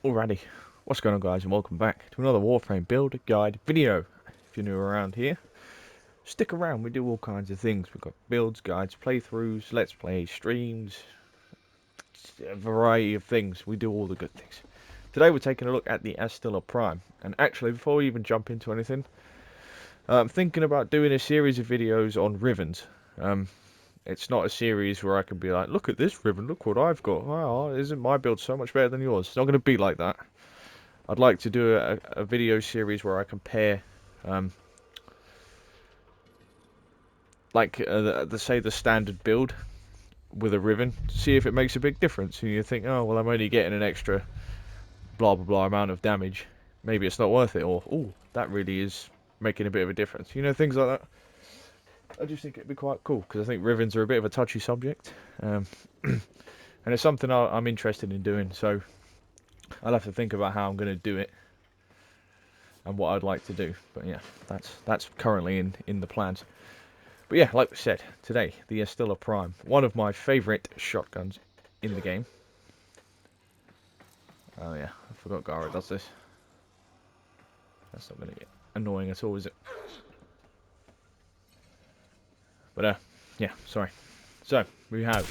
Alrighty, what's going on guys and welcome back to another Warframe build guide video. If you're new around here, stick around, we do all kinds of things. We've got builds, guides, playthroughs, let's play, streams, a variety of things. We do all the good things. Today we're taking a look at the Astilla Prime. And actually, before we even jump into anything, I'm thinking about doing a series of videos on Rivens. It's not a series where I can be like, look at this Riven, look what I've got. Wow, isn't my build so much better than yours? It's not going to be like that. I'd like to do a video series where I compare, say the standard build with a Riven, to see if it makes a big difference. And you think, oh well, I'm only getting an extra blah blah blah amount of damage. Maybe it's not worth it, or oh, that really is making a bit of a difference. You know, things like that. I just think it'd be quite cool because I think Rivens are a bit of a touchy subject, and it's something I'm interested in doing. So I'll have to think about how I'm going to do it and what I'd like to do. But yeah, that's currently in the plans. But yeah, like we said, today the Astilla Prime, one of my favourite shotguns in the game. Oh yeah, I forgot Gara does this. That's not going to get annoying at all, is it? But yeah, sorry. So we have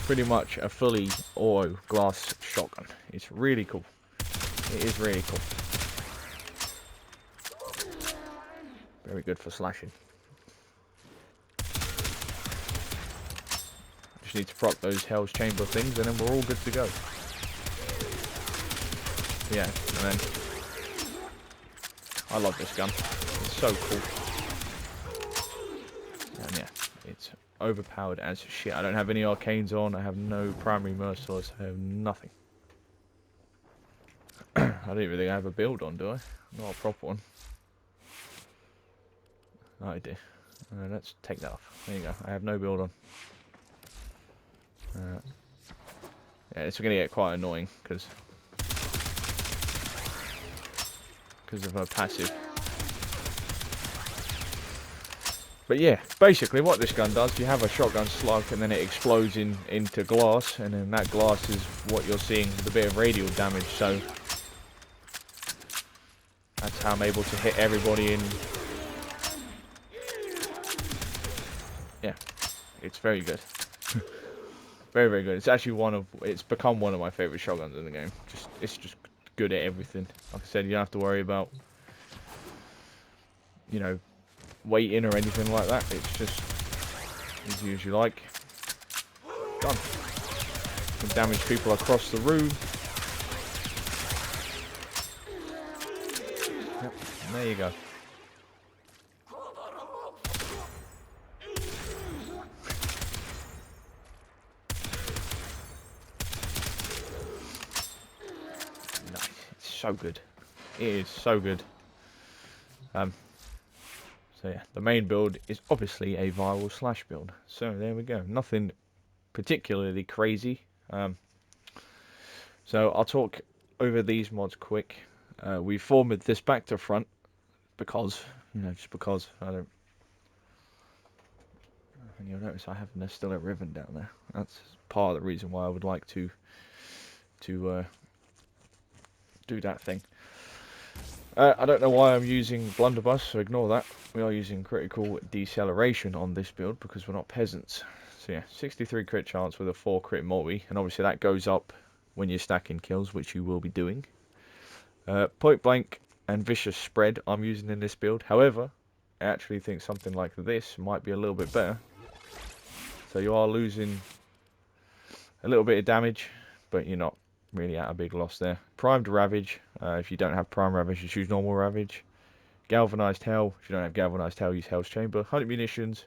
pretty much a fully auto glass shotgun. It's really cool. It is really cool. Very good for slashing. Just need to proc those Hell's Chamber things and then we're all good to go. Yeah, and then I love this gun. It's so cool. And yeah, it's overpowered as shit. I don't have any arcanes on. I have no primary merciless. I have nothing. I don't even think I have a build on, do I? Not a proper one. Oh, I do. Let's take that off. There you go. I have no build on. Yeah, it's going to get quite annoying because of her passive. But yeah, basically what this gun does, you have a shotgun slug and then it explodes into glass, and then that glass is what you're seeing with a bit of radial damage, so that's how I'm able to hit everybody in. Yeah, it's very good. Very, very good. It's actually it's become one of my favourite shotguns in the game. It's just good at everything. Like I said, you don't have to worry about, you know, waiting or anything like that. It's just as you like. Done. Can damage people across the room. Yep, and there you go. Nice. It's so good. It is so good. So yeah, the main build is obviously a viral slash build. So there we go. Nothing particularly crazy. So I'll talk over these mods quick. We formatted this back to front because, you know, just because I don't. And you'll notice I have still a ribbon down there. That's part of the reason why I would like to do that thing. I don't know why I'm using blunderbuss, so ignore that. We are using critical deceleration on this build because we're not peasants. So yeah, 63 crit chance with a 4 crit multi, and obviously that goes up when you're stacking kills, which you will be doing. Point blank and vicious spread I'm using in this build. However, I actually think something like this might be a little bit better. So you are losing a little bit of damage, but you're not really at a big loss there. Primed Ravage. If you don't have Prime Ravage, you choose normal Ravage. Galvanized Hell. If you don't have Galvanized Hell, use Hell's Chamber. 100 munitions.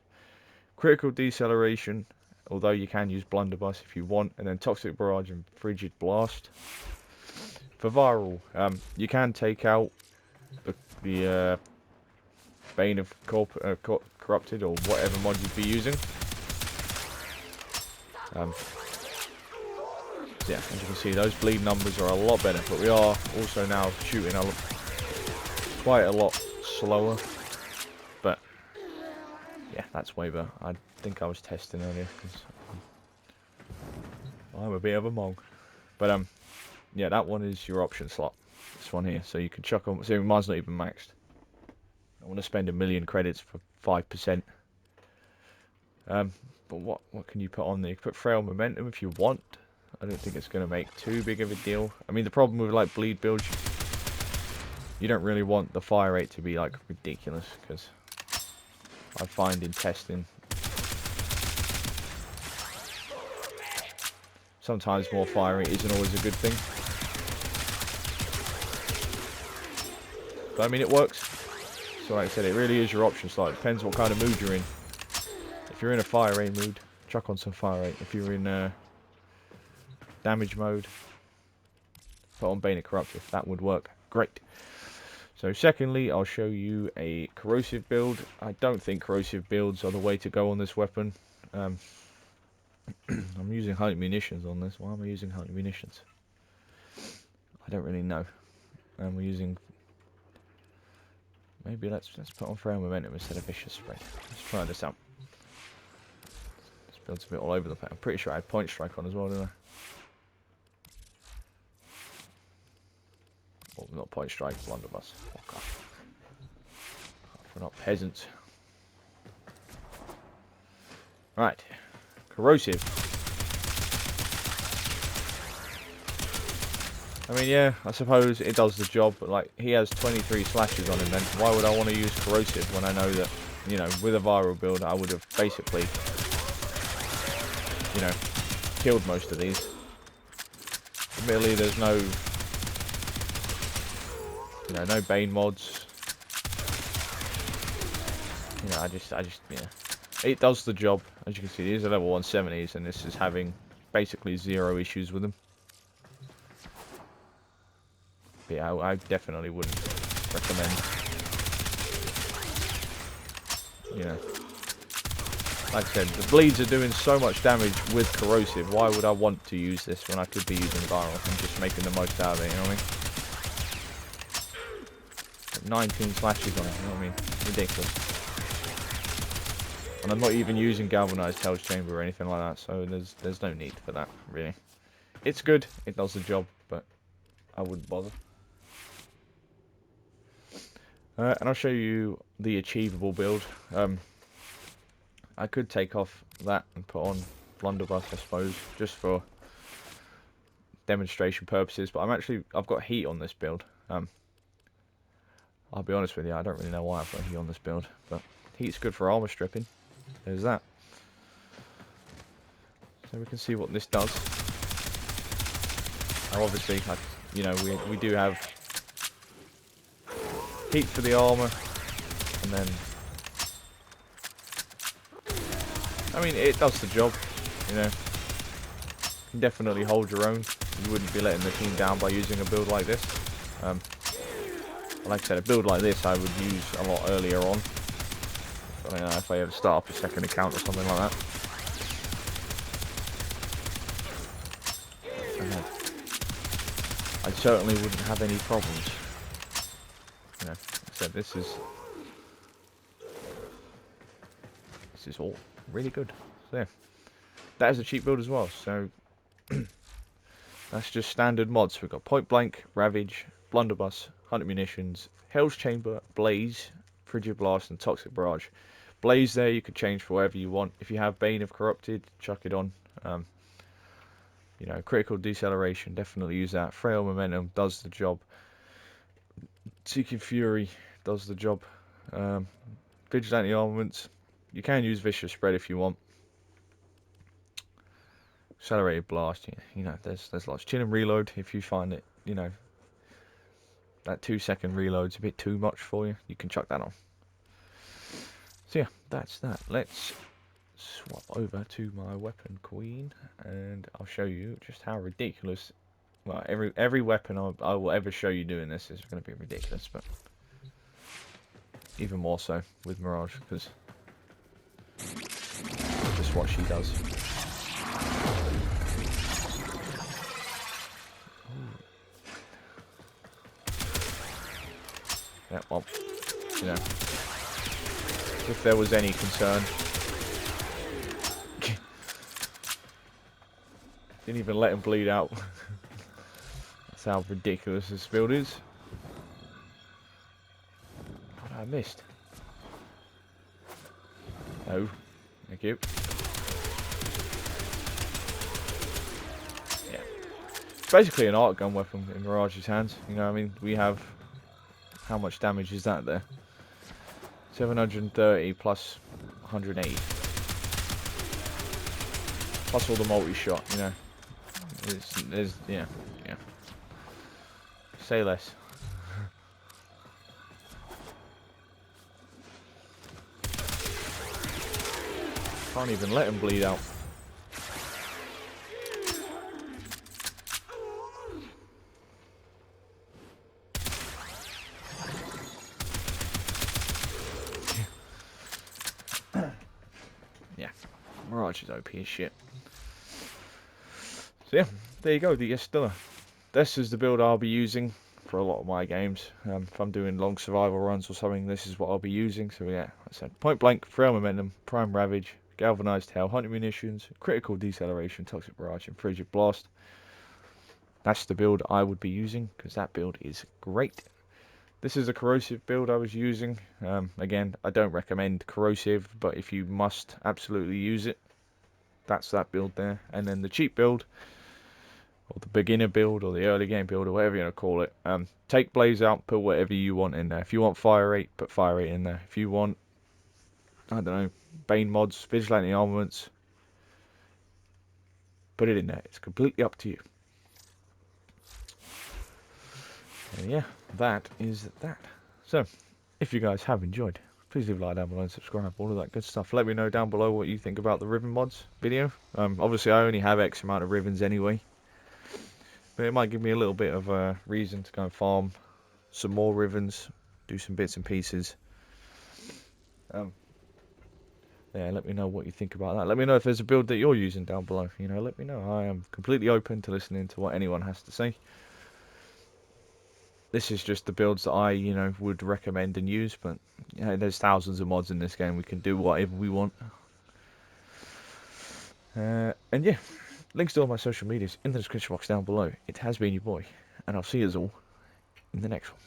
Critical Deceleration, although you can use Blunderbuss if you want. And then Toxic Barrage and Frigid Blast. For viral, you can take out the Bane of Corrupted or whatever mod you'd be using. Yeah, as you can see, those bleed numbers are a lot better, but we are also now shooting quite a lot slower. But yeah, that's way better. I think I was testing earlier because I'm a bit of a mong. But yeah, that one is your option slot. This one here, so you can chuck on. So mine's not even maxed. I want to spend 1,000,000 credits for 5%. But what can you put on there? You can put frail momentum if you want. I don't think it's going to make too big of a deal. I mean, the problem with like bleed builds, you don't really want the fire rate to be like ridiculous, because I find in testing sometimes more fire rate isn't always a good thing. But I mean, it works. So like I said, it really is your option slot. It depends what kind of mood you're in. If you're in a fire rate mood, chuck on some fire rate. If you're in damage mode, put on Bane of Corruptive. That would work great. So secondly, I'll show you a corrosive build. I don't think corrosive builds are the way to go on this weapon. I'm using hunting munitions on this. Why am I using hunting munitions? I don't really know. And we're using... Maybe let's put on frail momentum instead of vicious spread. Let's try this out. This build's a bit all over the place. I'm pretty sure I had point strike on as well, didn't I? Well, not point strike, blunderbuss. Oh, God. We're not peasants. Right. Corrosive. I mean, yeah, I suppose it does the job, but like, he has 23 slashes on him then. Why would I want to use corrosive when I know that, you know, with a viral build, I would have basically, you know, killed most of these. Admittedly, there's no, you know, no Bane mods. You know, I just, yeah. It does the job. As you can see, these are level 170s, and this is having basically 0 issues with them. But yeah, I definitely wouldn't recommend, you know. Like I said, the bleeds are doing so much damage with corrosive. Why would I want to use this when I could be using viral and just making the most out of it, you know what I mean? 19 slashes on it, you know what I mean? Ridiculous. And I'm not even using galvanized Hell's Chamber or anything like that, so there's no need for that, really. It's good, it does the job, but I wouldn't bother. And I'll show you the achievable build. I could take off that and put on blunderbuss, I suppose, just for demonstration purposes. But I've got heat on this build. I'll be honest with you, I don't really know why I've got heat on this build, but heat's good for armor stripping. There's that. So we can see what this does. Now, obviously, you know, we do have heat for the armor, and then, I mean, it does the job, you know. You can definitely hold your own. You wouldn't be letting the team down by using a build like this. Like I said, a build like this I would use a lot earlier on. I don't know if I ever start up a second account or something like that. I certainly wouldn't have any problems. You know, like I said, this is all really good. So yeah, that is a cheap build as well. So that's just standard mods. We've got Point Blank, Ravage, Blunderbuss, Hunter Munitions, Hell's Chamber, Blaze, Frigid Blast, and Toxic Barrage. Blaze there you could change for whatever you want. If you have Bane of Corrupted, chuck it on. You know, Critical Deceleration, definitely use that. Frail Momentum does the job. Seeking Fury does the job. Vigilante Armaments, you can use Vicious Spread if you want. Accelerated Blast, you know, there's lots. Chin and Reload, if you find it, you know, that 2-second reload's a bit too much for you, you can chuck that on. So yeah, that's that. Let's swap over to my weapon queen, and I'll show you just how ridiculous. Well, every weapon I will ever show you doing this is going to be ridiculous, but even more so with Mirage, because just what she does. Yeah, well, you know, if there was any concern. Didn't even let him bleed out. That's how ridiculous this build is. What I missed? Oh, thank you. Yeah. It's basically an art gun weapon in Mirage's hands. You know what I mean? We have... How much damage is that there? 730 plus 180. Plus all the multi-shot, you know. There's yeah. Say less. Can't even let him bleed out. Yeah, Mirage is OP as shit. So yeah, there you go, the Astilla. This is the build I'll be using for a lot of my games. If I'm doing long survival runs or something, this is what I'll be using. So yeah, I said point blank, frail momentum, prime ravage, galvanized tail, hunting munitions, critical deceleration, toxic barrage, and frigid blast. That's the build I would be using, because that build is great. This is a corrosive build I was using. Again, I don't recommend corrosive, but if you must absolutely use it, that's that build there. And then the cheap build, or the beginner build, or the early game build, or whatever you want to call it. Take blaze out, put whatever you want in there. If you want fire rate, put fire rate in there. If you want, I don't know, bane mods, vigilante armaments, put it in there. It's completely up to you. And yeah, that is that. So, if you guys have enjoyed, please leave a like down below and subscribe, all of that good stuff. Let me know down below what you think about the Riven mods video. Obviously, I only have X amount of Rivens anyway, but it might give me a little bit of a reason to go and farm some more Rivens, do some bits and pieces. Yeah, let me know what you think about that. Let me know if there's a build that you're using down below. You know, let me know. I am completely open to listening to what anyone has to say. This is just the builds that I, you know, would recommend and use, but you know, there's thousands of mods in this game. We can do whatever we want. And yeah, links to all my social medias in the description box down below. It has been your boy, and I'll see you all in the next one.